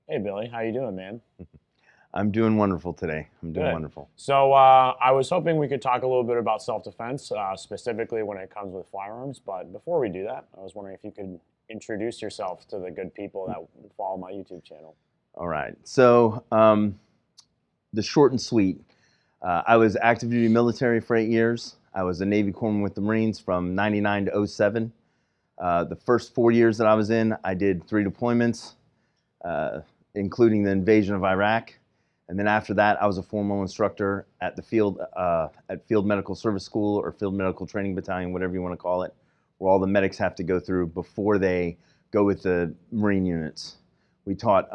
Hey Billy, how you doing, man? I'm doing wonderful today. I'm doing Good. wonderful. So I was hoping we could talk a little bit about self-defense, specifically when it comes with firearms. But before we do that, I was wondering if you could introduce yourself to the good people that follow my YouTube channel. All right. The short and sweet. I was active duty military for 8 years. I was a Navy corpsman with the Marines from '99 to '07. The first 4 years that I was in, I did 3 deployments, uh, including the invasion of Iraq. And then after that, I was a formal instructor at the Field Medical Service School or Field Medical Training Battalion, whatever you want to call it, where all the medics have to go through before they go with the Marine units. We taught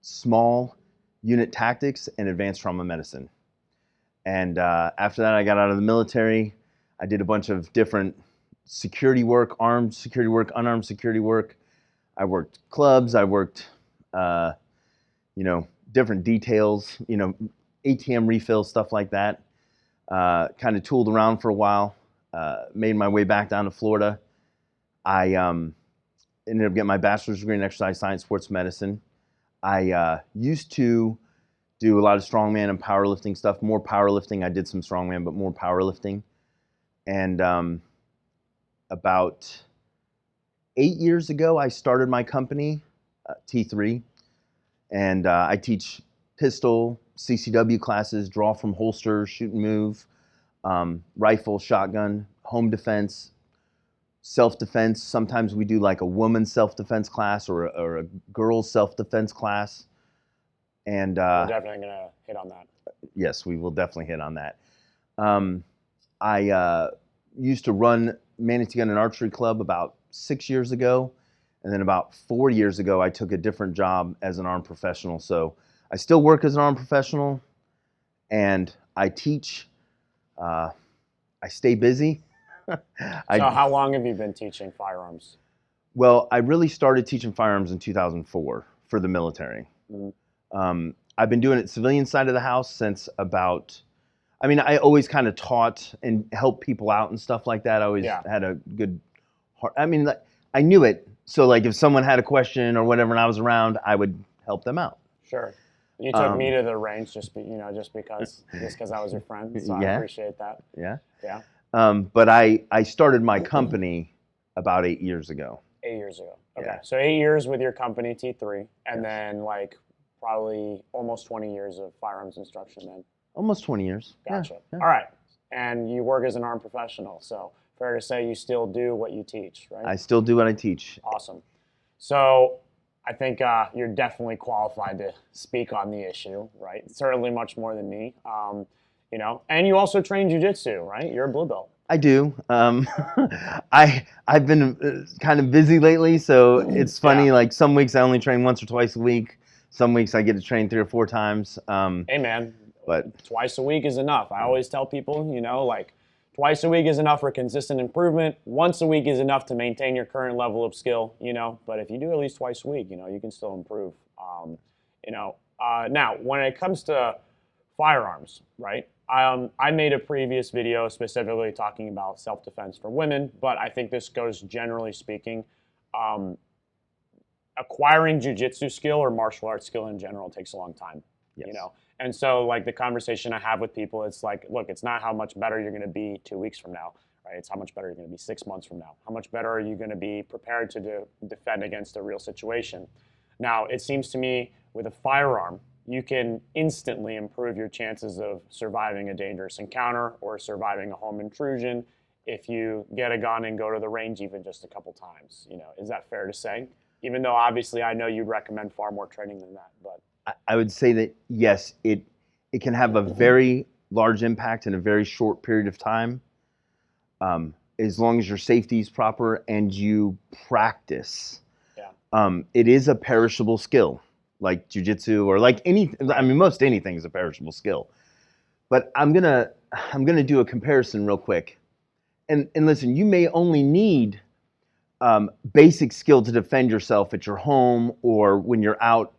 small unit tactics and advanced trauma medicine. And after that, I got out of the military. I did a bunch of different security work, armed security work, unarmed security work. I worked clubs. I worked, different details, ATM refills, stuff like that. Kind of tooled around for a while. Made my way back down to Florida. I ended up getting my bachelor's degree in exercise science, sports medicine. I used to do a lot of strongman and powerlifting stuff. More powerlifting. I did some strongman, but more powerlifting. And about 8 years ago, I started my company, T3, and I teach pistol, CCW classes, draw from holsters, shoot and move, rifle, shotgun, home defense, self-defense. Sometimes we do like a woman's self-defense class or a girl's self-defense class. And We're definitely gonna hit on that. yes, we will definitely hit on that. I used to run Manatee Gun and Archery Club about 6 years ago. And then about 4 years ago, I took a different job as an armed professional. So I still work as an armed professional and I teach. I stay busy. So how long have you been teaching firearms? Well, I really started teaching firearms in 2004 for the military. I've been doing it civilian side of the house since I always kind of taught and helped people out and stuff like that. I always had a good heart. I knew it. So like if someone had a question or whatever and I was around, I would help them out. Sure. You took me to the range just because I was your friend. So I appreciate that. Yeah. Yeah. But I started my company about 8 years ago. 8 years ago. Okay. Yeah. So 8 years with your company, T3, and then like probably almost 20 years of firearms instruction then. Almost 20 years. Gotcha. Yeah. All right. And you work as an armed professional. So fair to say you still do what you teach, right? I still do what I teach. Awesome. So I think you're definitely qualified to speak on the issue, right? Certainly much more than me. And you also train jiu-jitsu, right? You're a blue belt. I do. I've been kind of busy lately, so it's funny. Yeah. Like some weeks I only train once or twice a week. Some weeks I get to train 3 or 4 times. Hey man, but twice a week is enough. I always tell people, like twice a week is enough for consistent improvement. Once a week is enough to maintain your current level of skill, But if you do at least twice a week, you can still improve. Now, when it comes to firearms, right? I made a previous video specifically talking about self-defense for women, but I think this goes generally speaking. Acquiring jiu-jitsu skill or martial arts skill in general takes a long time, yes. And so like the conversation I have with people, it's like, look, it's not how much better you're going to be 2 weeks from now, right? It's how much better you're going to be 6 months from now. How much better are you going to be prepared to defend against a real situation? Now, it seems to me with a firearm, you can instantly improve your chances of surviving a dangerous encounter or surviving a home intrusion if you get a gun and go to the range even just a couple times. Is that fair to say? Even though obviously I know you'd recommend far more training than that, but I would say that yes, it can have a very large impact in a very short period of time, as long as your safety is proper and you practice. Yeah. It is a perishable skill, like jiu-jitsu or like most anything is a perishable skill. But I'm gonna do a comparison real quick, and listen, you may only need basic skill to defend yourself at your home or when you're out,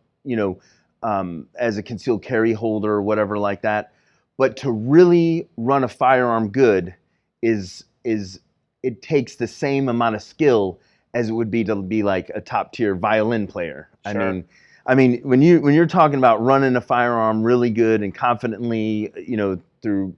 as a concealed carry holder or whatever like that. But to really run a firearm good it takes the same amount of skill as it would be to be like a top tier violin player. Sure. I mean, when you're talking about running a firearm really good and confidently, through,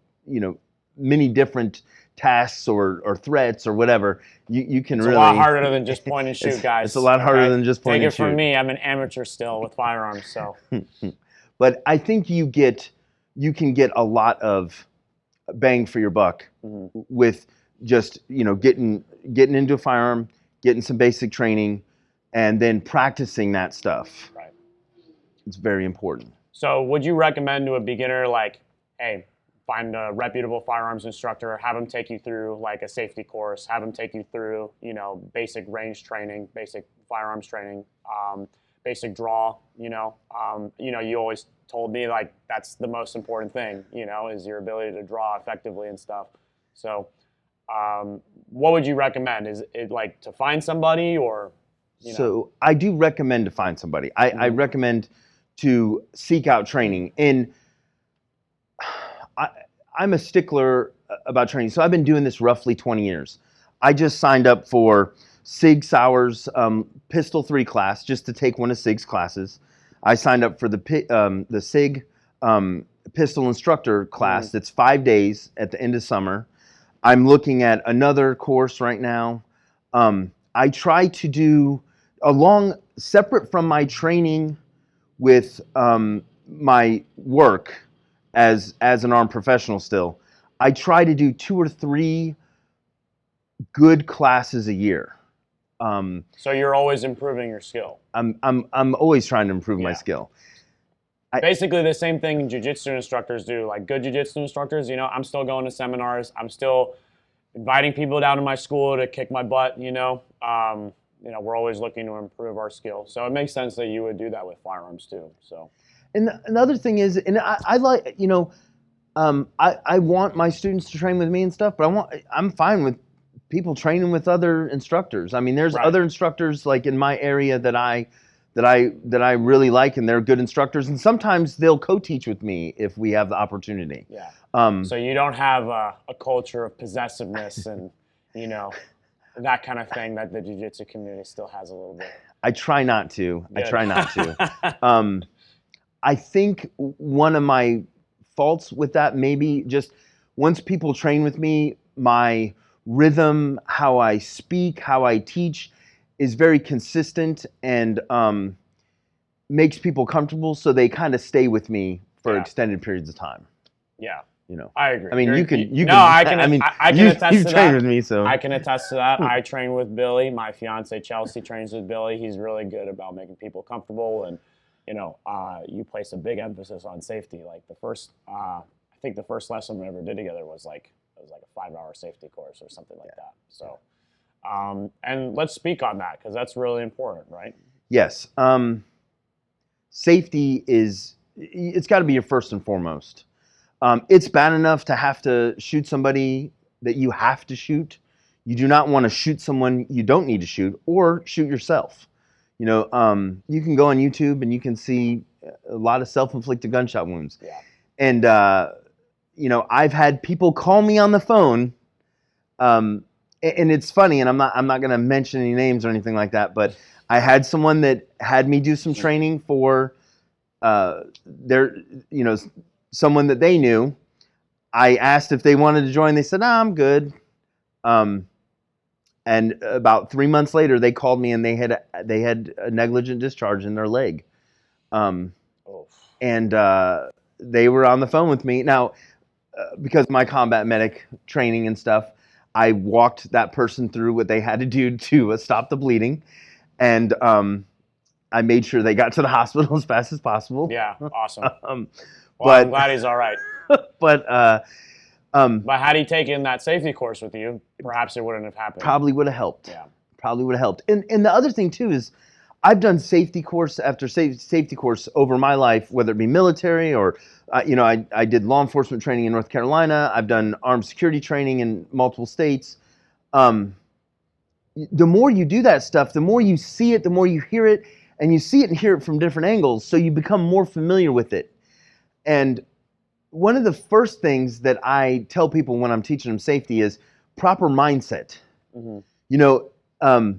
many different tasks or threats or whatever, you can It's really. a lot harder than just point and shoot, guys. It's a lot harder than just point Take and it shoot. from me, I'm an amateur still with firearms, so. But I think you can get a lot of bang for your buck with just, getting into a firearm, getting some basic training, and then practicing that stuff. Right. It's very important. So would you recommend to a beginner, like, hey, find a reputable firearms instructor, have them take you through like a safety course, have them take you through, basic range training, basic firearms training, basic draw, you always told me like that's the most important thing, is your ability to draw effectively and stuff. So what would you recommend? Is it like to find somebody or, So I do recommend to find somebody. I recommend to seek out training. And I'm a stickler about training. So I've been doing this roughly 20 years. I just signed up for Sig Sauer's Pistol 3 class just to take one of Sig's classes. I signed up for the Sig Pistol Instructor class that's 5 days at the end of summer. I'm looking at another course right now. I try to do separate from my training with my work as an armed professional still, I try to do 2 or 3 good classes a year. So you're always improving your skill. I'm always trying to improve my skill. Basically the same thing jiu-jitsu instructors do. Like good jiu-jitsu instructors, I'm still going to seminars. I'm still inviting people down to my school to kick my butt, we're always looking to improve our skill. So it makes sense that you would do that with firearms too. So. And another thing is, and I like, I want my students to train with me and stuff, but I'm fine with people training with other instructors. I mean, there's other instructors like in my area that I really like, and they're good instructors. And sometimes they'll co-teach with me if we have the opportunity. Yeah. So you don't have a culture of possessiveness and, that kind of thing that the jiu-jitsu community still has a little bit. I try not to. Good. I try not to. I think one of my faults with that, maybe just once people train with me, my rhythm, how I speak, how I teach is very consistent and makes people comfortable, so they kind of stay with me for extended periods of time. Yeah. I agree. I mean, you can. I can attest you've to that. trained with me, so I can attest to that. I train with Billy. My fiance Chelsea trains with Billy. He's really good about making people comfortable, and you place a big emphasis on safety. Like the first, I think the first lesson we ever did together was like a 5-hour safety course or something like that. So, and let's speak on that because that's really important, right? Yes. Safety it's got to be your first and foremost. It's bad enough to have to shoot somebody that you have to shoot. You do not want to shoot someone you don't need to shoot or shoot yourself. You can go on YouTube and you can see a lot of self-inflicted gunshot wounds. Yeah. And, I've had people call me on the phone, and it's funny, and I'm not going to mention any names or anything like that, but I had someone that had me do some training for someone that they knew. I asked if they wanted to join. They said, "No, I'm good." And about 3 months later, they called me and they had a negligent discharge in their leg, and they were on the phone with me. Now, because of my combat medic training and stuff, I walked that person through what they had to do to stop the bleeding, and I made sure they got to the hospital as fast as possible. Yeah, awesome. But I'm glad he's all right. But had he taken that safety course with you, perhaps it wouldn't have happened. Probably would have helped. Yeah. Probably would have helped. And the other thing too is I've done safety course after safety course over my life, whether it be military or, I did law enforcement training in North Carolina. I've done armed security training in multiple states. The more you do that stuff, the more you see it, the more you hear it, and you see it and hear it from different angles, so you become more familiar with it. And one of the first things that I tell people when I'm teaching them safety is proper mindset. Mm-hmm.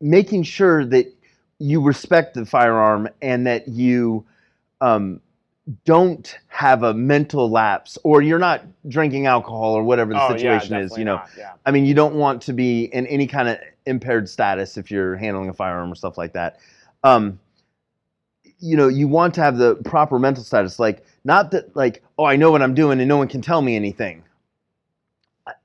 Making sure that you respect the firearm and that you don't have a mental lapse, or you're not drinking alcohol or whatever the situation is. You know, not, yeah. I mean, you don't want to be in any kind of impaired status if you're handling a firearm or stuff like that. You know, you want to have the proper mental status, like not that like, oh, I know what I'm doing and no one can tell me anything.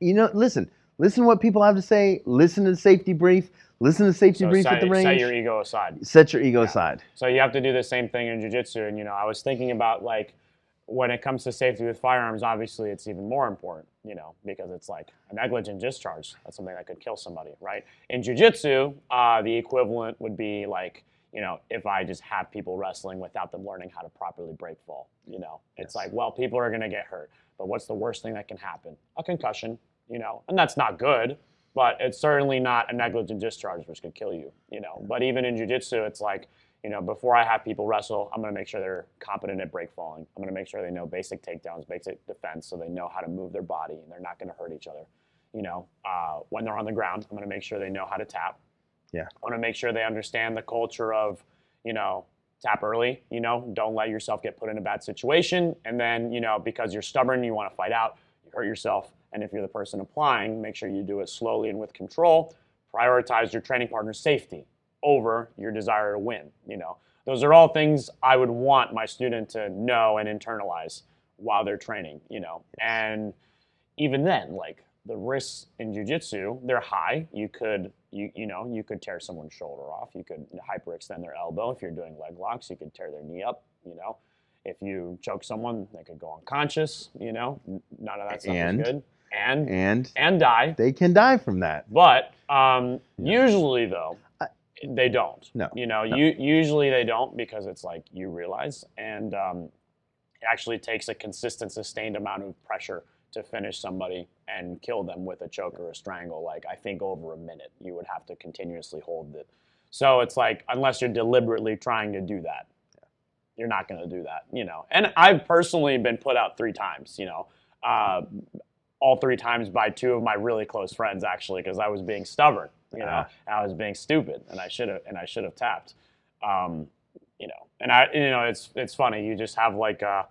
You know, listen to what people have to say. Listen to the safety brief. Listen to the safety brief at the range. Set your ego aside. Set your ego aside. So you have to do the same thing in jiu-jitsu. And, you know, I was thinking about, like, when it comes to safety with firearms, obviously it's even more important, you know, because it's like a negligent discharge. That's something that could kill somebody, right? In jiu-jitsu, the equivalent would be like, you know, if I just have people wrestling without them learning how to properly break fall, you know. It's like, well, people are going to get hurt. But what's the worst thing that can happen? A concussion, you know. And that's not good, but it's certainly not a negligent discharge, which could kill you, you know. But even in jiu-jitsu, it's like, you know, before I have people wrestle, I'm going to make sure they're competent at break falling. I'm going to make sure they know basic takedowns, basic defense, so they know how to move their body and they're not going to hurt each other. You know, when they're on the ground, I'm going to make sure they know how to tap. Yeah. I want to make sure they understand the culture of, you know, tap early, you know, don't let yourself get put in a bad situation. And then, you know, because you're stubborn, you want to fight out, you hurt yourself. And if you're the person applying, make sure you do it slowly and with control. Prioritize your training partner's safety over your desire to win, you know. Those are all things I would want my student to know and internalize while they're training, you know. And even then, like, the risks in jiu-jitsu, they're high. You could, you know, you could tear someone's shoulder off. You could hyperextend their elbow. If you're doing leg locks, you could tear their knee up, you know. If you choke someone, they could go unconscious, you know. None of that stuff is good. And die. They can die from that. But usually, though, they don't. No. You know, usually they don't, because it's like you realize, and it actually takes a consistent, sustained amount of pressure to finish somebody and kill them with a choke or a strangle. Like, I think over a minute, you would have to continuously hold it. So it's like, unless you're deliberately trying to do that, you're not going to do that, you know. And I've personally been put out 3 times, you know, all 3 times by 2 of my really close friends, actually, because I was being stubborn, you know, I was being stupid, and I should have tapped, you know. And it's funny. You just have like a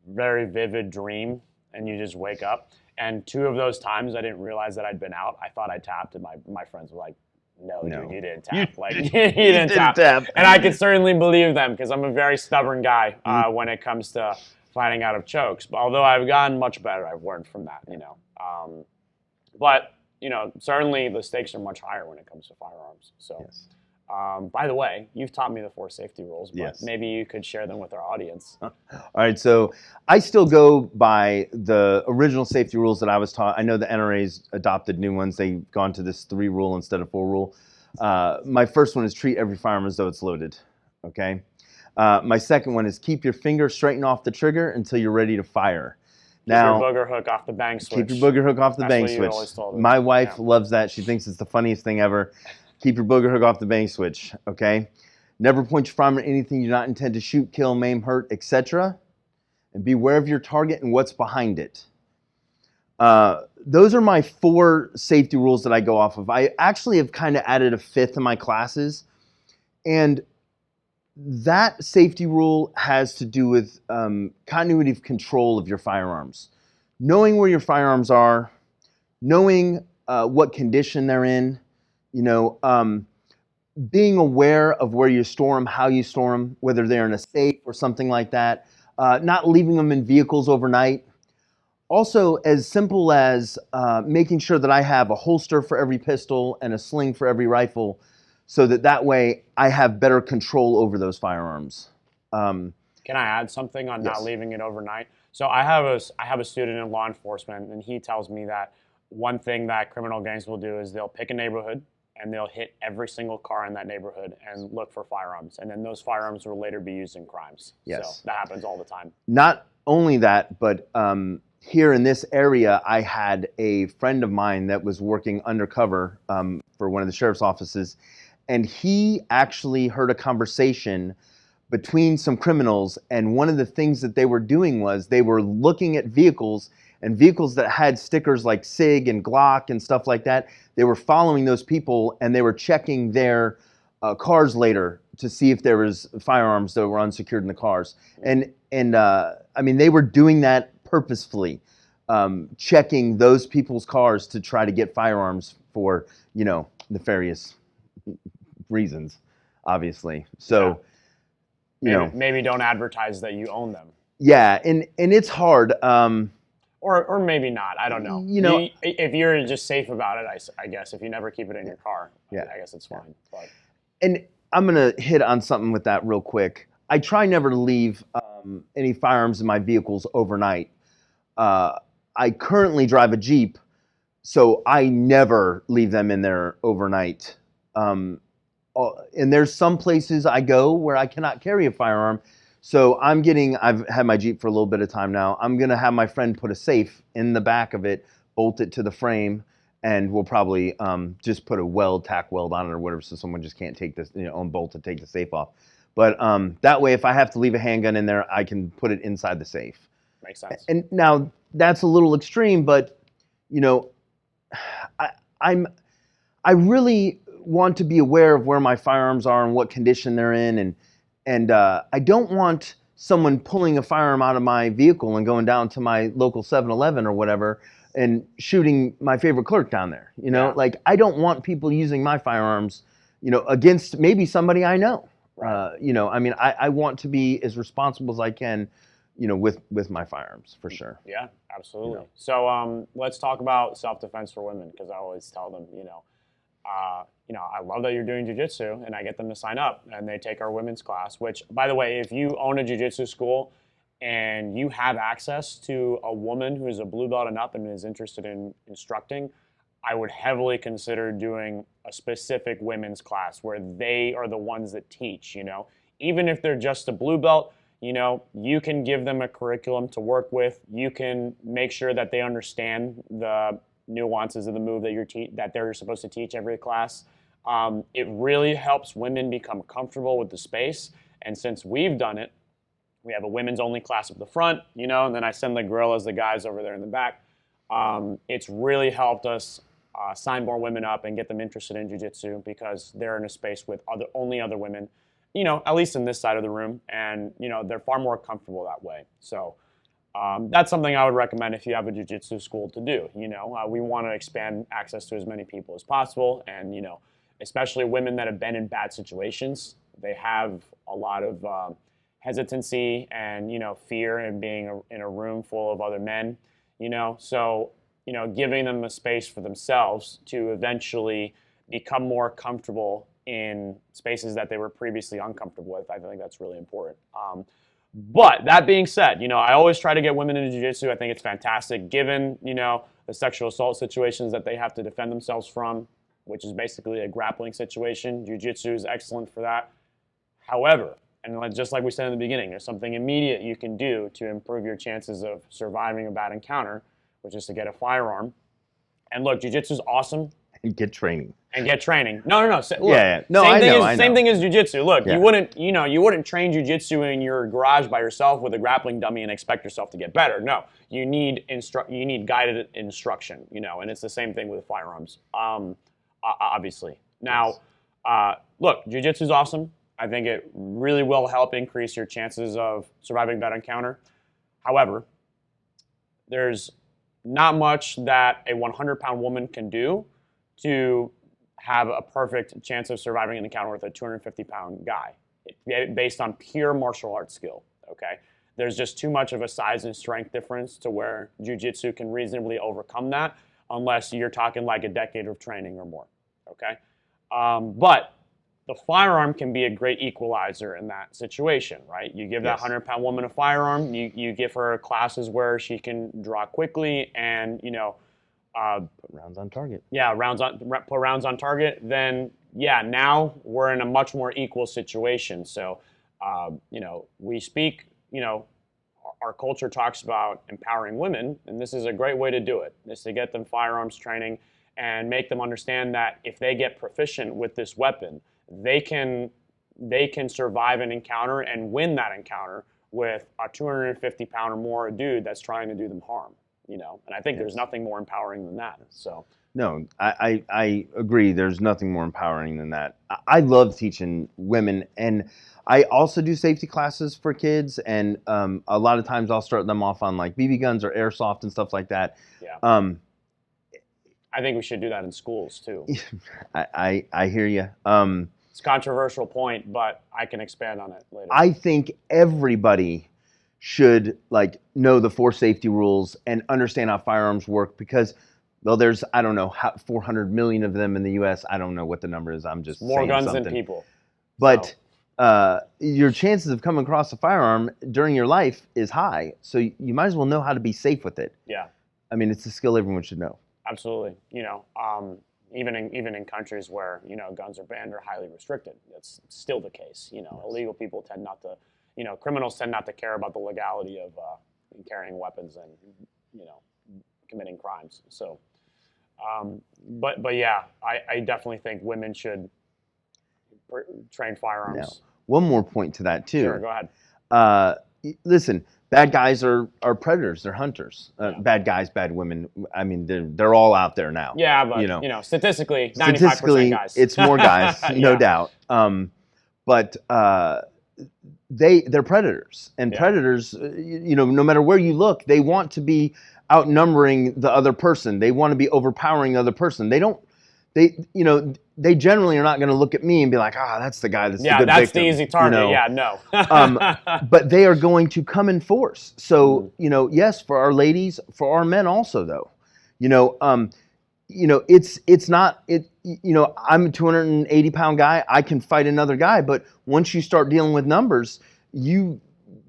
very vivid dream, and you just wake up. And 2 of those times, I didn't realize that I'd been out. I thought I tapped, and my friends were like, no, dude, you didn't tap. You didn't tap. And I could certainly believe them, because I'm a very stubborn guy when it comes to finding out of chokes. But although I've gotten much better, I've learned from that, you know. But, you know, certainly the stakes are much higher when it comes to firearms. So, by the way, you've taught me the 4 safety rules, but maybe you could share them with our audience. All right, so I still go by the original safety rules that I was taught. I know the NRA's adopted new ones. They've gone to this 3 rule instead of 4 rule. My first one is treat every firearm as though it's loaded, okay? My second one is keep your finger straightened off the trigger until you're ready to fire. Now, keep your booger hook off the bang switch. Keep your booger hook off the bang switch. My wife loves that. She thinks it's the funniest thing ever. Keep your booger hook off the bang switch, okay? Never point your firearm at anything you do not intend to shoot, kill, maim, hurt, etc. And be aware of your target and what's behind it. Those are my 4 safety rules that I go off of. I actually have kind of added a 5th in my classes. And that safety rule has to do with continuity of control of your firearms. Knowing where your firearms are, knowing what condition they're in, you know, being aware of where you store them, how you store them, whether they're in a safe or something like that, not leaving them in vehicles overnight. Also, as simple as making sure that I have a holster for every pistol and a sling for every rifle, so that way I have better control over those firearms. Can I add something on not leaving it overnight? So I have a student in law enforcement, and he tells me that one thing that criminal gangs will do is they'll pick a neighborhood, and they'll hit every single car in that neighborhood and look for firearms. And then those firearms will later be used in crimes. Yes. So that happens all the time. Not only that, but here in this area, I had a friend of mine that was working undercover for one of the sheriff's offices. And he actually heard a conversation between some criminals. And one of the things that they were doing was they were looking at vehicles, and vehicles that had stickers like SIG and Glock and stuff like that. They were following those people, and they were checking their cars later to see if there was firearms that were unsecured in the cars. And I mean, they were doing that purposefully, checking those people's cars to try to get firearms for, you know, nefarious reasons, obviously. So, you know, maybe don't advertise that you own them. Yeah, and it's hard. Or maybe not. I don't know. You know, if you're just safe about it, I guess if you never keep it in your car, I guess it's fine. But. And I'm gonna hit on something with that real quick. I try never to leave any firearms in my vehicles overnight. I currently drive a Jeep, so I never leave them in there overnight. And there's some places I go where I cannot carry a firearm. So I've had my Jeep for a little bit of time now. I'm going to have my friend put a safe in the back of it, bolt it to the frame, and we'll probably just put a tack weld on it or whatever, so someone just can't take this, unbolt to take the safe off. But that way, if I have to leave a handgun in there, I can put it inside the safe. Makes sense. And now that's a little extreme, but I really want to be aware of where my firearms are and what condition they're in, and I don't want someone pulling a firearm out of my vehicle and going down to my local 7-Eleven or whatever and shooting my favorite clerk down there. Like, I don't want people using my firearms, against maybe somebody I know. Right. I mean, I want to be as responsible as I can, with my firearms, for sure. Yeah, absolutely. So let's talk about self-defense for women, because I always tell them, I love that you're doing jiu-jitsu, and I get them to sign up, and they take our women's class, which, by the way, if you own a jiu-jitsu school and you have access to a woman who is a blue belt and up and is interested in instructing, I would heavily consider doing a specific women's class where they are the ones that teach, Even if they're just a blue belt, you can give them a curriculum to work with. You can make sure that they understand the nuances of the move that they're supposed to teach every class. It really helps women become comfortable with the space. And since we've done it, we have a women's only class up the front, and then I send the gorillas, the guys over there in the back. It's really helped us sign more women up and get them interested in jiu-jitsu, because they're in a space with only other women, at least in this side of the room, and they're far more comfortable that way. So that's something I would recommend if you have a jiu-jitsu school to do. We want to expand access to as many people as possible, and especially women that have been in bad situations. They have a lot of hesitancy and fear in being in a room full of other men. So giving them a space for themselves to eventually become more comfortable in spaces that they were previously uncomfortable with. I think that's really important. But that being said, I always try to get women into jiu-jitsu. I think it's fantastic, given, the sexual assault situations that they have to defend themselves from, which is basically a grappling situation. Jiu-jitsu is excellent for that. However, and just like we said in the beginning, there's something immediate you can do to improve your chances of surviving a bad encounter, which is to get a firearm. And look, jiu-jitsu is awesome. And get training. No. Look, same thing as jiu-jitsu. Look, you wouldn't train jiu-jitsu in your garage by yourself with a grappling dummy and expect yourself to get better. No, you need guided instruction, and it's the same thing with firearms, obviously. Now, look, jiu-jitsu is awesome. I think it really will help increase your chances of surviving a bad encounter. However, there's not much that a 100-pound woman can do to have a perfect chance of surviving an encounter with a 250-pound guy, based on pure martial arts skill, okay? There's just too much of a size and strength difference to where jiu-jitsu can reasonably overcome that, unless you're talking like a decade of training or more, okay? But the firearm can be a great equalizer in that situation, right? You give that 100-pound woman a firearm, you give her classes where she can draw quickly and, put rounds on target. Yeah, put rounds on target. Then, now we're in a much more equal situation. So, we speak, our culture talks about empowering women, and this is a great way to do it, is to get them firearms training and make them understand that if they get proficient with this weapon, they can survive an encounter and win that encounter with a 250-pound or more dude that's trying to do them harm. and I think there's nothing more empowering than that. So. No, I agree. There's nothing more empowering than that. I love teaching women, and I also do safety classes for kids, and a lot of times I'll start them off on like BB guns or airsoft and stuff like that. Yeah. I think we should do that in schools too. I hear you. It's a controversial point, but I can expand on it later. I think everybody should like know the 4 safety rules and understand how firearms work, because well, there's, I don't know, 400 million of them in the U.S. I don't know what the number is. I'm just more saying guns something. than people. But your chances of coming across a firearm during your life is high. So you might as well know how to be safe with it. Yeah. I mean, it's a skill everyone should know. Absolutely. Even in countries where, guns are banned or highly restricted, that's still the case. Illegal people tend not to, criminals tend not to care about the legality of carrying weapons and, committing crimes. So, but yeah, I definitely think women should train firearms. Now, one more point to that too. Sure, go ahead. Listen, bad guys are predators. They're hunters. Bad guys, bad women. I mean, they're all out there now. Yeah, but statistically, 95% guys. It's more guys, no doubt. But they're predators, and predators, no matter where you look, they want to be outnumbering the other person. They want to be overpowering the other person. They generally are not going to look at me and be like, that's the guy that's the good that's victim. The easy target. Yeah, no. But they are going to come in force. So, yes, for our ladies, for our men also, though, it's not, I'm a 280-pound guy. I can fight another guy. But once you start dealing with numbers, you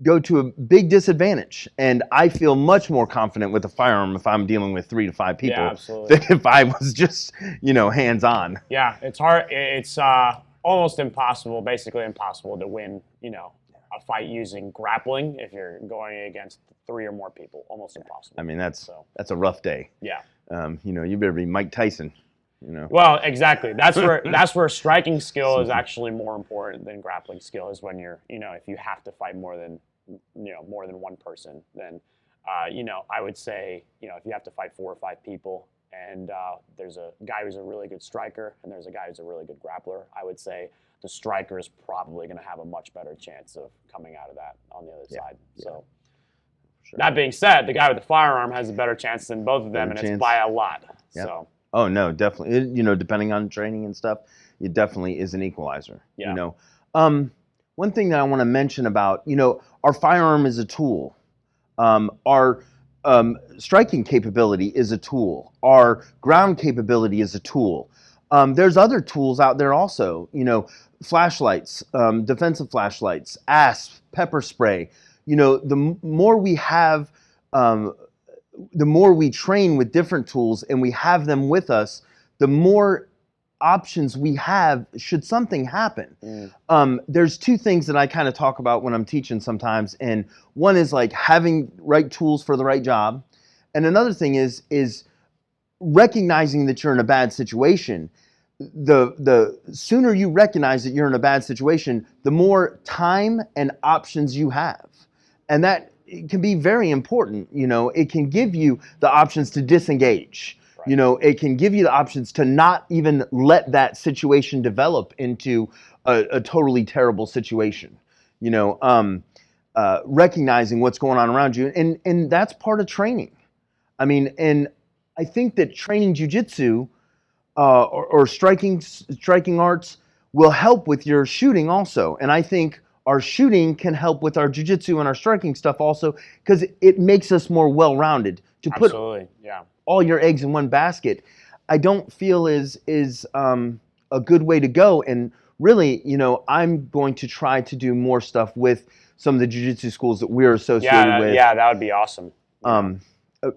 go to a big disadvantage. And I feel much more confident with a firearm if I'm dealing with 3 to 5 people than if I was just, hands-on. Yeah, it's hard. It's almost impossible, basically impossible to win, a fight using grappling if you're going against 3 or more people. Almost impossible. I mean, that's a rough day. Yeah. You better be Mike Tyson. Well, exactly. That's where striking skill is actually more important than grappling skill. Is when you're, if you have to fight more than one person, then, I would say, if you have to fight 4 or 5 people, and there's a guy who's a really good striker and there's a guy who's a really good grappler, I would say the striker is probably going to have a much better chance of coming out of that on the other side. Yeah. So. Sure. That being said, the guy with the firearm has a better chance than both of them, and it's by a lot. Yep. So. Oh no, definitely. Depending on training and stuff, it definitely is an equalizer. Yeah. One thing that I want to mention about, our firearm is a tool. Our striking capability is a tool. Our ground capability is a tool. There's other tools out there also. Flashlights, defensive flashlights, ASP, pepper spray. The more we have, the more we train with different tools and we have them with us, the more options we have should something happen. There's 2 things that I kind of talk about when I'm teaching sometimes, and one is like having right tools for the right job, and another thing is recognizing that you're in a bad situation. The sooner you recognize that you're in a bad situation, the more time and options you have. And that can be very important. It can give you the options to disengage. Right. It can give you the options to not even let that situation develop into a totally terrible situation. Recognizing what's going on around you. And that's part of training. I mean, and I think that training jiu-jitsu or striking arts will help with your shooting also. And I think our shooting can help with our jiu-jitsu and our striking stuff also, because it makes us more well-rounded. To put all your eggs in one basket, I don't feel is a good way to go. And really, I'm going to try to do more stuff with some of the jiu-jitsu schools that we're associated with. Yeah, that would be awesome.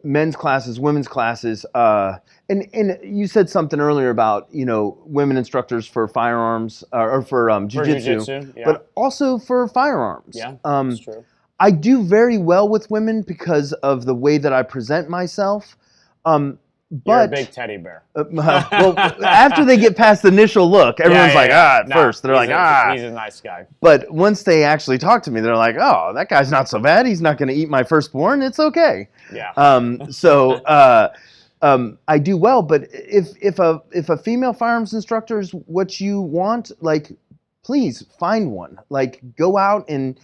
Men's classes, women's classes, and you said something earlier about women instructors for firearms or for jiu-jitsu, but also for firearms. Yeah, that's true. I do very well with women because of the way that I present myself, You're a but big teddy bear. well, after they get past the initial look, everyone's at No, first they're he's a nice guy. But once they actually talk to me, they're like, oh, that guy's not so bad. He's not going to eat my firstborn. It's okay. Yeah. I do well, but if a female firearms instructor is what you want, like, please find one. Like, go out and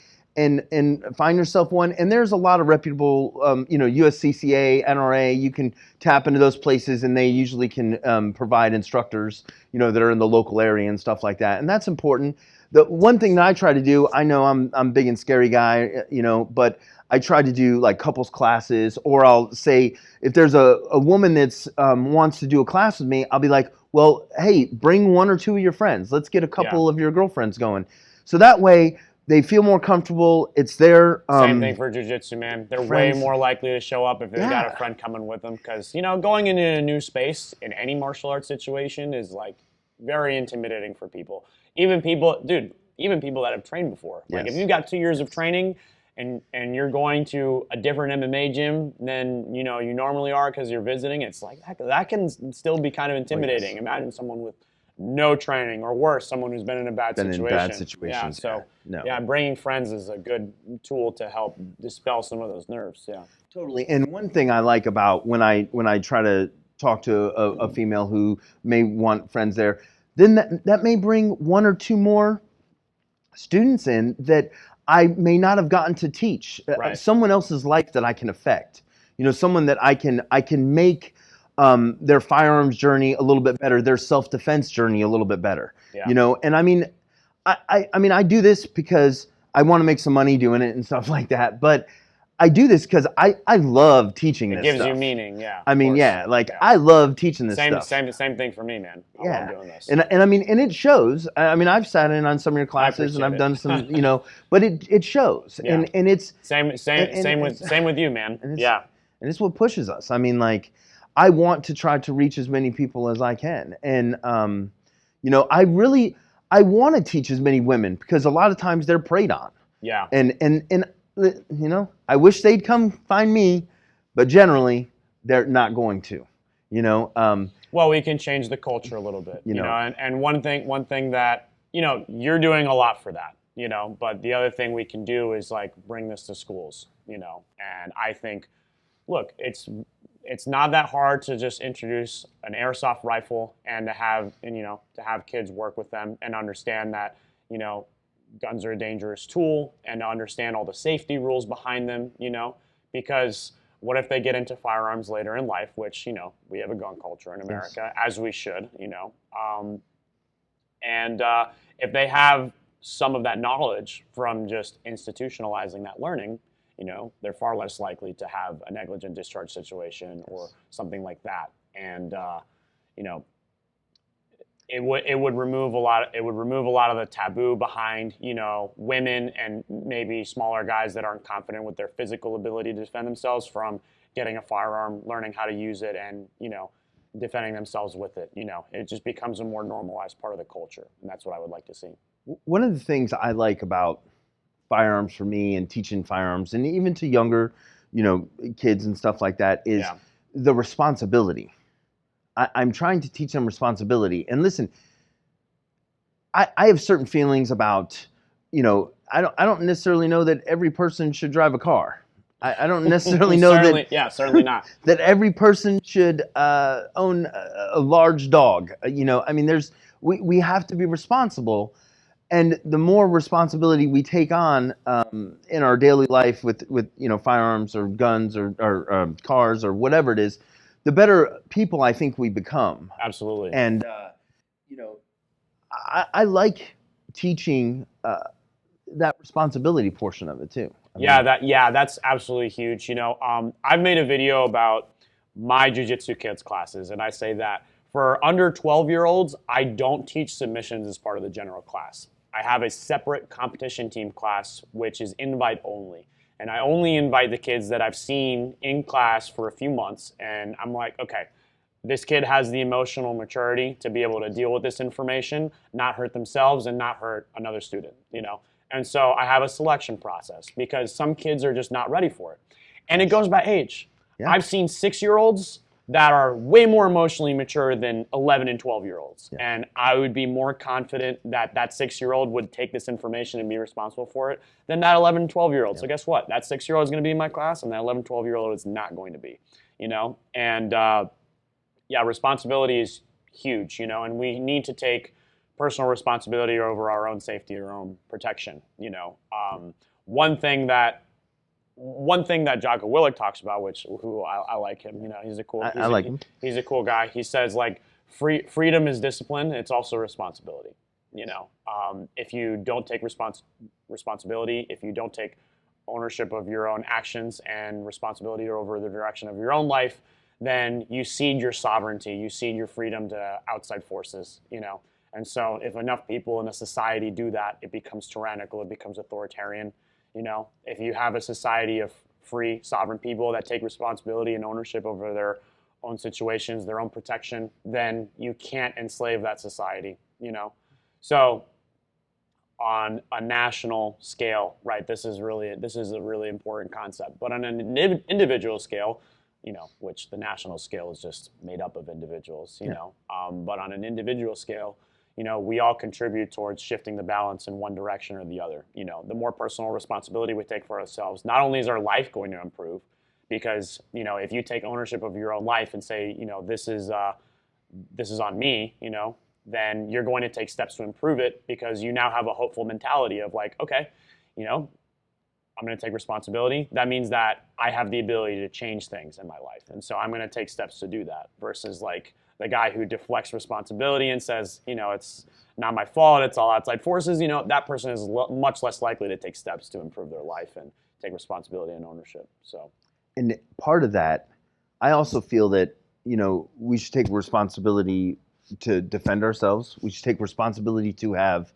find yourself one. And there's a lot of reputable, USCCA, NRA. You can tap into those places, and they usually can provide instructors, that are in the local area and stuff like that. And that's important. The one thing that I try to do, I know I'm a big and scary guy, but I try to do like couples classes, or I'll say if there's a woman that's wants to do a class with me, I'll be like, well, hey, bring one or two of your friends. Let's get a couple of your girlfriends going. So that way they feel more comfortable. It's their same thing for jiu-jitsu, man. They're way more likely to show up if they've got a friend coming with them, because going into a new space in any martial arts situation is like very intimidating for people. Even people that have trained before. Like if you've got 2 years of training and you're going to a different MMA gym than you normally are because you're visiting, it's like that can still be kind of intimidating. Imagine someone with no training, or worse, someone who's been in a bad situation. In bad situations. Bringing friends is a good tool to help dispel some of those nerves. Yeah, totally. And one thing I like about when I try to talk to a female who may want friends there, then that may bring one or two more students in that I may not have gotten to teach. Someone else's life that I can affect. Someone that I can make their firearms journey a little bit better, their self-defense journey a little bit better. Yeah. And I mean I do this because I want to make some money doing it and stuff like that, but I do this because I love teaching this stuff. It gives you meaning, yeah. I love teaching this stuff. Same thing for me, man. I love doing this. And it shows. I mean, I've sat in on some of your classes and I've done some, but it shows. Yeah. And it's same with you, man. And it's what pushes us. I mean, I want to try to reach as many people as I can. And I want to teach as many women, because a lot of times they're preyed on. Yeah. And I wish they'd come find me, but generally they're not going to, Well, we can change the culture a little bit, and one thing that, you're doing a lot for that, but the other thing we can do is bring this to schools, and I think, look, it's not that hard to just introduce an airsoft rifle and to have kids work with them and understand that, guns are a dangerous tool, and to understand all the safety rules behind them, because what if they get into firearms later in life, which, we have a gun culture in America, as we should, and if they have some of that knowledge from just institutionalizing that learning, they're far less likely to have a negligent discharge situation or something like that. And, it would remove a lot of the taboo behind, women and maybe smaller guys that aren't confident with their physical ability to defend themselves from getting a firearm, learning how to use it, and, defending themselves with it. It just becomes a more normalized part of the culture. And that's what I would like to see. One of the things I like about firearms for me and teaching firearms, and even to younger, kids and stuff like that, is the responsibility. I'm trying to teach them responsibility. And listen, I have certain feelings about, I don't necessarily know that every person should drive a car. I don't necessarily know that. Yeah, certainly not. That every person should own a large dog. I mean, we have to be responsible. And the more responsibility we take on in our daily life with firearms or guns or cars or whatever it is, the better people I think we become. Absolutely. And I like teaching that responsibility portion of it too. That's absolutely huge. I've made a video about my jiu-jitsu kids classes, and I say that for under 12-year-olds, I don't teach submissions as part of the general class. I have a separate competition team class, which is invite only. And I only invite the kids that I've seen in class for a few months. And I'm like, okay, this kid has the emotional maturity to be able to deal with this information, not hurt themselves and not hurt another student, And so I have a selection process because some kids are just not ready for it. And it goes by age. Yeah. I've seen 6-year-olds that are way more emotionally mature than 11 and 12-year-olds. Yeah. And I would be more confident that that 6-year-old would take this information and be responsible for it than that 11 and 12-year-old. Yeah. So guess what? That 6-year-old is going to be in my class, and that 11, 12-year-old is not going to be, And yeah, responsibility is huge, and we need to take personal responsibility over our own safety, our own protection. One thing that Jocko Willink talks about, who I like him, he's a cool. I like him. He's a cool guy. He says like freedom is discipline. It's also responsibility. If you don't take responsibility, if you don't take ownership of your own actions and responsibility over the direction of your own life, then you cede your sovereignty, you cede your freedom to outside forces. And so if enough people in a society do that, it becomes tyrannical, it becomes authoritarian. If you have a society of free, sovereign people that take responsibility and ownership over their own situations, their own protection, then you can't enslave that society, So on a national scale, right, this is a really important concept. But on an individual scale, which the national scale is just made up of individuals, but on an individual scale, we all contribute towards shifting the balance in one direction or the other. The more personal responsibility we take for ourselves, not only is our life going to improve, because, if you take ownership of your own life and say, this is on me, then you're going to take steps to improve it because you now have a hopeful mentality of like, okay, I'm going to take responsibility. That means that I have the ability to change things in my life. And so I'm going to take steps to do that versus like the guy who deflects responsibility and says, it's not my fault, it's all outside forces. That person is much less likely to take steps to improve their life and take responsibility and ownership. So, and part of that, I also feel that, we should take responsibility to defend ourselves. We should take responsibility to have,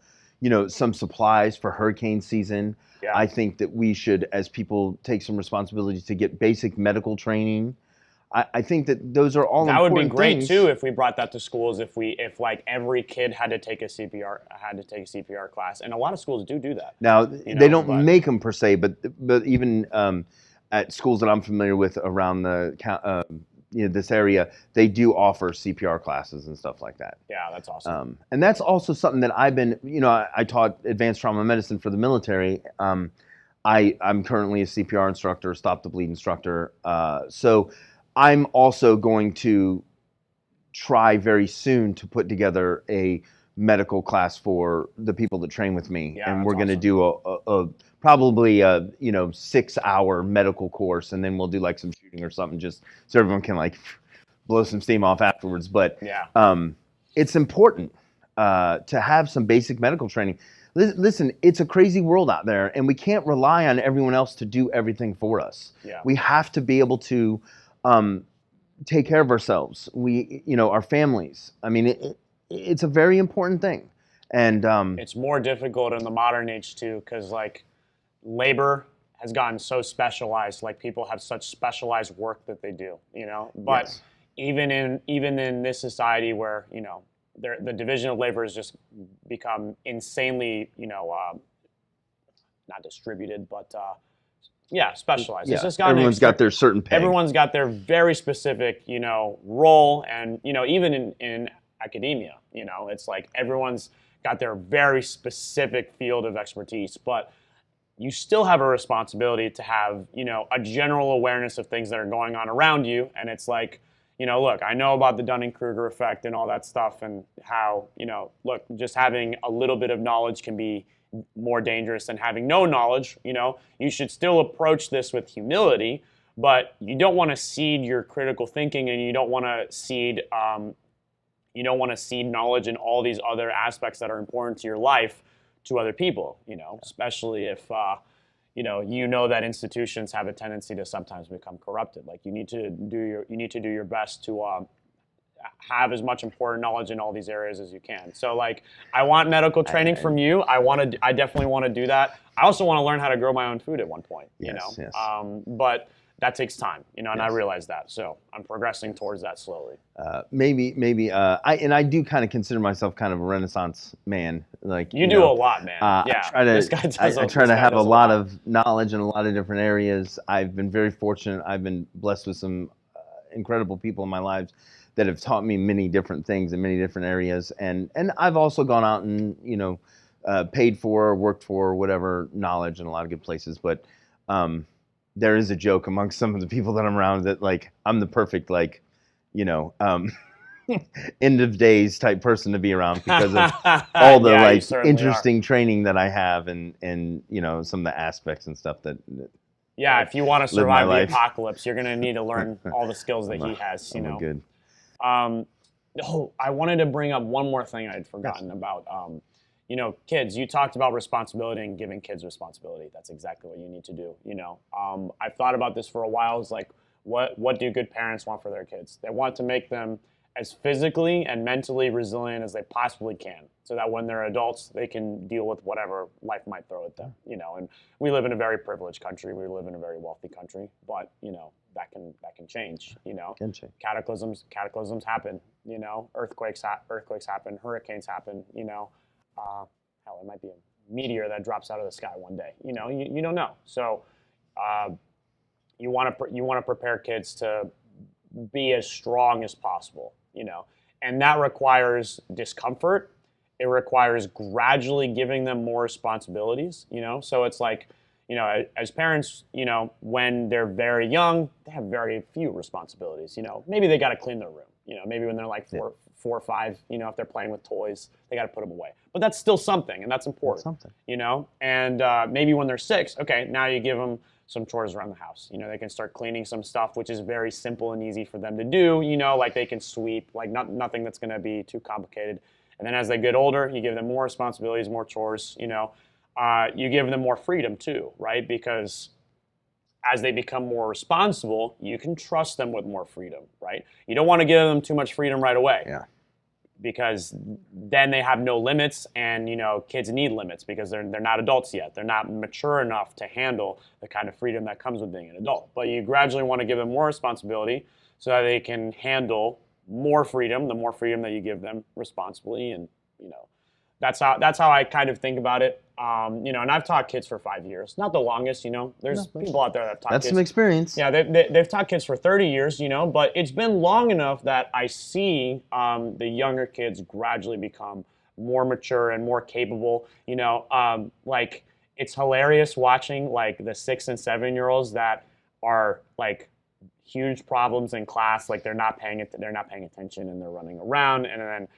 some supplies for hurricane season. Yeah. I think that we should, as people, take some responsibility to get basic medical training. I think that those are all important things. That would be great too if we brought that to schools. If like every kid had to take a CPR class, and a lot of schools do that. Now they don't make them per se, but even at schools that I'm familiar with around the this area, they do offer CPR classes and stuff like that. Yeah, that's awesome. And that's also something that I've been, I taught advanced trauma medicine for the military. I'm currently a CPR instructor, stop the bleed instructor. So I'm also going to try very soon to put together a medical class for the people that train with me. Yeah, and we're going to do a probably a 6-hour medical course, and then we'll do like some shooting or something just so everyone can like blow some steam off afterwards. But yeah, it's important to have some basic medical training. Listen, it's a crazy world out there, and we can't rely on everyone else to do everything for us. Yeah. We have to be able to take care of ourselves. Our families. I mean, it's a very important thing, and it's more difficult in the modern age too, because like labor has gotten so specialized. Like people have such specialized work that they do, But yes. even in this society where the division of labor has just become insanely, not distributed, but specialized. Yeah. It's just everyone's got their certain peg. Everyone's got their very specific, role, and even in academia, it's like everyone's got their very specific field of expertise, but you still have a responsibility to have, a general awareness of things that are going on around you. And it's like, look, I know about the Dunning-Kruger effect and all that stuff and how, look, just having a little bit of knowledge can be more dangerous than having no knowledge. You should still approach this with humility, but you don't want to cede your critical thinking, and you don't want to cede knowledge in all these other aspects that are important to your life to other people, especially if, that institutions have a tendency to sometimes become corrupted. Like you need to do your best to have as much important knowledge in all these areas as you can. So like, I want medical training from you. I definitely want to do that. I also want to learn how to grow my own food at one point, Yes. But that takes time, and I realize that. So I'm progressing towards that slowly. Maybe. I do kind of consider myself kind of a Renaissance man. Like you do a lot, man. Yeah. I try to have a lot of knowledge in a lot of different areas. I've been very fortunate. I've been blessed with some incredible people in my life that have taught me many different things in many different areas. And I've also gone out and, paid for, worked for, whatever knowledge in a lot of good places. But there is a joke amongst some of the people that I'm around that, like, I'm the perfect, like, end of days type person to be around because of all the interesting training that I have and some of the aspects and stuff that if you want to survive the apocalypse, you're going to need to learn all the skills that he has. Good. I wanted to bring up one more thing I'd forgotten about. Kids, you talked about responsibility and giving kids responsibility. That's exactly what you need to do. I've thought about this for a while. It's like, what do good parents want for their kids? They want to make them as physically and mentally resilient as they possibly can, so that when they're adults, they can deal with whatever life might throw at them. And we live in a very privileged country. We live in a very wealthy country, but that can change. Can change. Cataclysms happen. Earthquakes happen. Hurricanes happen. Hell, it might be a meteor that drops out of the sky one day. You don't know. So you want to prepare kids to be as strong as possible. And that requires discomfort. It requires gradually giving them more responsibilities. So it's like, as parents, when they're very young, they have very few responsibilities. Maybe they got to clean their room. Maybe when they're like four or five, if they're playing with toys, they got to put them away. But that's still something, and that's important. And maybe when they're 6, okay, now you give them some chores around the house. They can start cleaning some stuff, which is very simple and easy for them to do. Like they can sweep, like nothing that's going to be too complicated. And then as they get older, you give them more responsibilities, more chores. You give them more freedom too, right? Because as they become more responsible, you can trust them with more freedom, right? You don't want to give them too much freedom right away. Yeah. Because then they have no limits, and kids need limits because they're not adults yet. They're not mature enough to handle the kind of freedom that comes with being an adult. But you gradually want to give them more responsibility so that they can handle more freedom, the more freedom that you give them responsibly. And that's how I kind of think about it. And I've taught kids for 5 years, not the longest. There's people out there that have taught kids. That's some experience. Yeah, they've taught kids for 30 years. But it's been long enough that I see the younger kids gradually become more mature and more capable. Like it's hilarious watching like the 6 and 7-year-olds that are like huge problems in class. Like they're not paying attention and they're running around, and then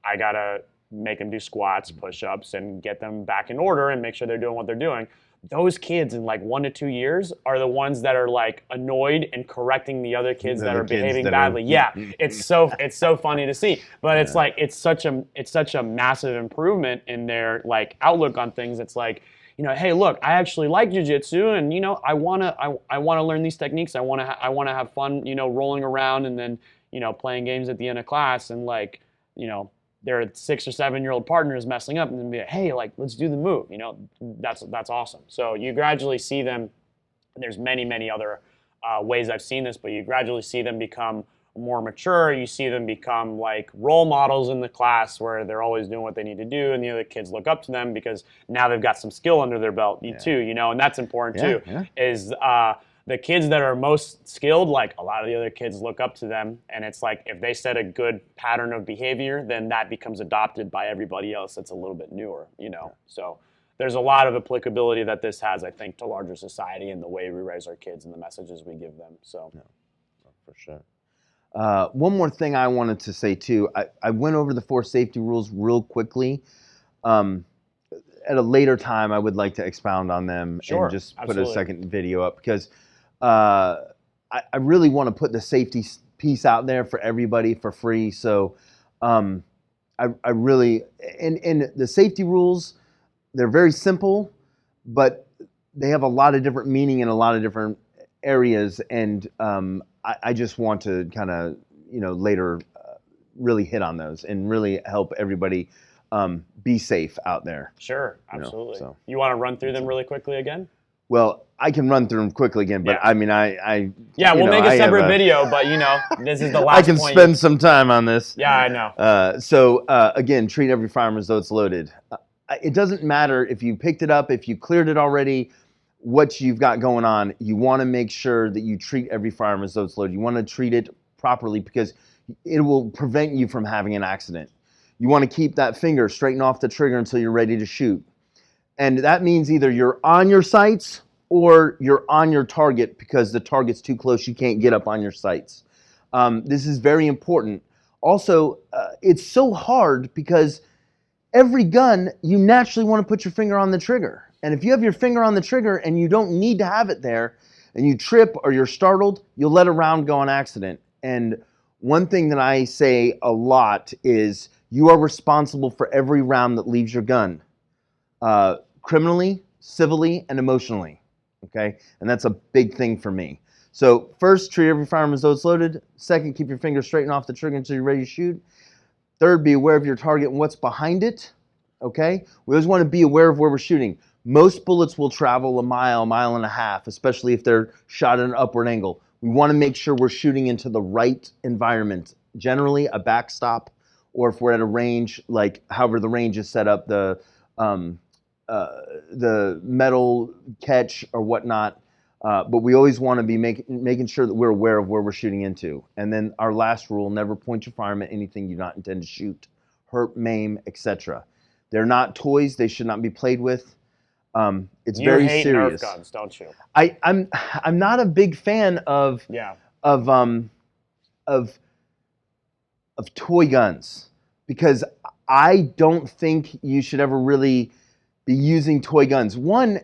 I gotta make them do squats, push-ups, and get them back in order and make sure they're doing what they're doing. Those kids in like 1 to 2 years are the ones that are like annoyed and correcting the other kids that are behaving badly. Yeah, it's so funny to see. But it's like it's such a massive improvement in their like outlook on things. It's like, hey, look, I actually like jiu-jitsu, and I wanna learn these techniques. I wanna have fun, rolling around and then playing games at the end of class, and like their 6 or 7-year-old partner is messing up, and then be like, hey, like, let's do the move. That's awesome. So you gradually see them, and there's many other ways I've seen this, but you gradually see them become more mature. You see them become like role models in the class where they're always doing what they need to do, and the other kids look up to them because now they've got some skill under their belt too, and that's important too, is the kids that are most skilled, like a lot of the other kids look up to them, and it's like if they set a good pattern of behavior, then that becomes adopted by everybody else that's a little bit newer, So there's a lot of applicability that this has, I think, to larger society and the way we raise our kids and the messages we give them. So, for sure. One more thing I wanted to say too. I went over the 4 safety rules real quickly. At a later time, I would like to expound on them and just put a second video up because I really want to put the safety piece out there for everybody for free. So I really, and the safety rules, they're very simple, but they have a lot of different meaning in a lot of different areas. And I just want to kind of, later really hit on those and really help everybody be safe out there. Sure, absolutely. You want to run through them really quickly again? Well, I can run through them quickly again, but I mean, we'll make a separate video, but this is the last I can spend some time on this. Yeah, I know. So again, treat every firearm as though it's loaded. It doesn't matter if you picked it up, if you cleared it already, what you've got going on, you want to make sure that you treat every firearm as though it's loaded. You want to treat it properly because it will prevent you from having an accident. You want to keep that finger straighten off the trigger until you're ready to shoot. And that means either you're on your sights or you're on your target because the target's too close, you can't get up on your sights. This is very important. Also, it's so hard because every gun, you naturally want to put your finger on the trigger. And if you have your finger on the trigger and you don't need to have it there, and you trip or you're startled, you'll let a round go on accident. And one thing that I say a lot is you are responsible for every round that leaves your gun, criminally, civilly, and emotionally, okay? And that's a big thing for me. So first, treat every firearm as though it's loaded. Second, keep your finger straighten off the trigger until you're ready to shoot. Third, be aware of your target and what's behind it, okay? We always want to be aware of where we're shooting. Most bullets will travel a mile and a half, especially if they're shot at an upward angle. We want to make sure we're shooting into the right environment, generally a backstop, or if we're at a range, like however the range is set up, the metal catch or whatnot. But we always want to be making sure that we're aware of where we're shooting into. And then our last rule, never point your firearm at anything you do not intend to shoot, hurt, maim, etc. They're not toys. They should not be played with. It's very serious. You hate Nerf guns, don't you? I'm not a big fan of toy guns because I don't think you should ever really be using toy guns. One,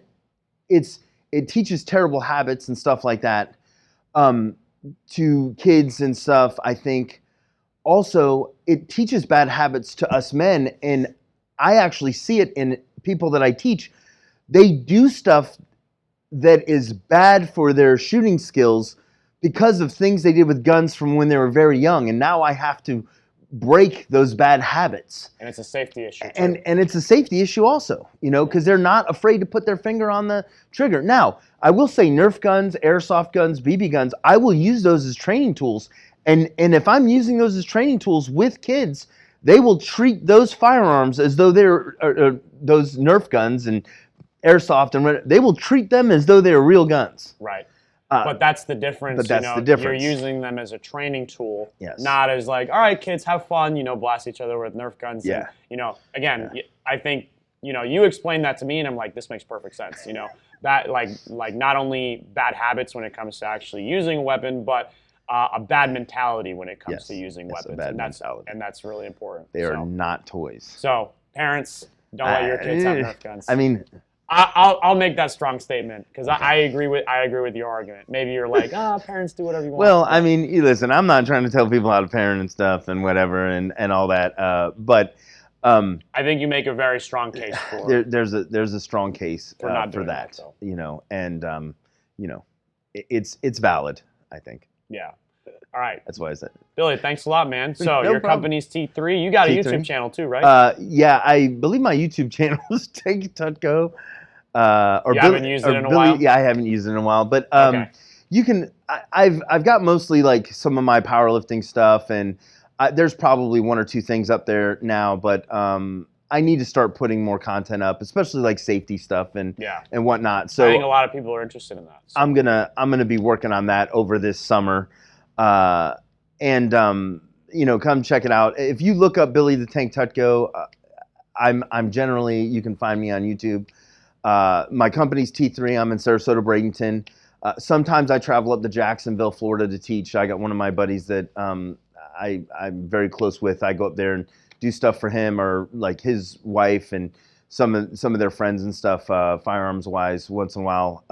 it teaches terrible habits and stuff like that to kids and stuff, I think. Also, it teaches bad habits to us men, and I actually see it in people that I teach. They do stuff that is bad for their shooting skills because of things they did with guns from when they were very young, and now I have to break those bad habits. And it's a safety issue too. And it's a safety issue also, you know, because they're not afraid to put their finger on the trigger. Now, I will say Nerf guns, airsoft guns, BB guns, I will use those as training tools. And if I'm using those as training tools with kids, they will treat those firearms as though they're those Nerf guns and airsoft, and they will treat them as though they're real guns. Right. But that's the difference. But that's the difference. You're using them as a training tool, yes. Not as like, all right, kids, have fun, blast each other with Nerf guns. Yeah. And, again, yeah. I think, you explained that to me, and I'm like, this makes perfect sense. That like not only bad habits when it comes to actually using a weapon, but a bad mentality when it comes to using weapons. A bad mentality. And that's really important. They are not toys. So parents, don't let your kids have Nerf guns. I mean, I'll make that strong statement because I agree with your argument. Maybe you're like, parents do whatever you want. Well, I mean, listen, I'm not trying to tell people how to parent and stuff and whatever and all that, but I think you make a very strong case for there's a strong case for not for doing that, and it's valid, I think. Yeah. All right. That's why I said it. Billy, thanks a lot, man. So No your problem. Company's T3. You got a T3. YouTube channel too, right? Yeah, I believe my YouTube channel is Take Tutko. You haven't used it in a while? Yeah, I haven't used it in a while. But Okay. you can. I've got mostly like some of my powerlifting stuff, and there's probably one or two things up there now. But I need to start putting more content up, especially like safety stuff and whatnot. So I think a lot of people are interested in that. So. I'm gonna be working on that over this summer, and come check it out. If you look up Billy the Tank Tutko, I'm generally, you can find me on YouTube. My company's T3. I'm in Sarasota, Bradenton. Sometimes I travel up to Jacksonville, Florida to teach. I got one of my buddies that I'm very close with. I go up there and do stuff for him, or like his wife and some of their friends and stuff, firearms wise, once in a while.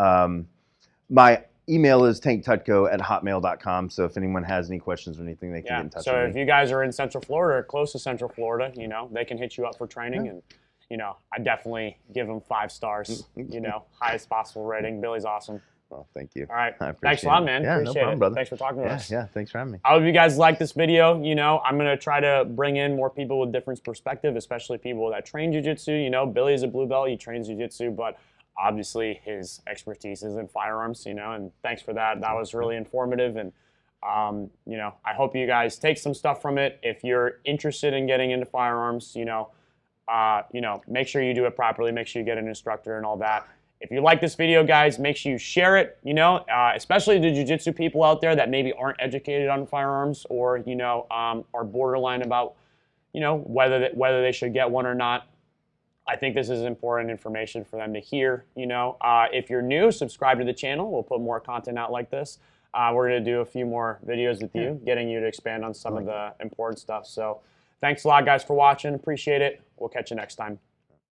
My email is tanktutko@hotmail.com. So if anyone has any questions or anything, they can get in touch with me. So if you guys are in Central Florida or close to Central Florida, they can hit you up for training. And I definitely give them 5 stars. Highest possible rating. Billy's awesome. Well, thank you. All right. I appreciate Thanks a lot, it. man. Yeah, Appreciate no problem, it. brother. Thanks for talking to us. Yeah, thanks for having me. I hope you guys like this video. I'm going to try to bring in more people with different perspective, especially people that train Jiu-Jitsu. Beilly's a blue belt. He trains Jiu-Jitsu, but obviously his expertise is in firearms, and thanks for that. That was really informative. And, I hope you guys take some stuff from it. If you're interested in getting into firearms, make sure you do it properly. Make sure you get an instructor and all that. If you like this video, guys, make sure you share it, especially the jiu-jitsu people out there that maybe aren't educated on firearms or, are borderline about, whether they should get one or not. I think this is important information for them to hear, If you're new, subscribe to the channel. We'll put more content out like this. We're going to do a few more videos with you, getting you to expand on some of the important stuff. So thanks a lot, guys, for watching. Appreciate it. We'll catch you next time.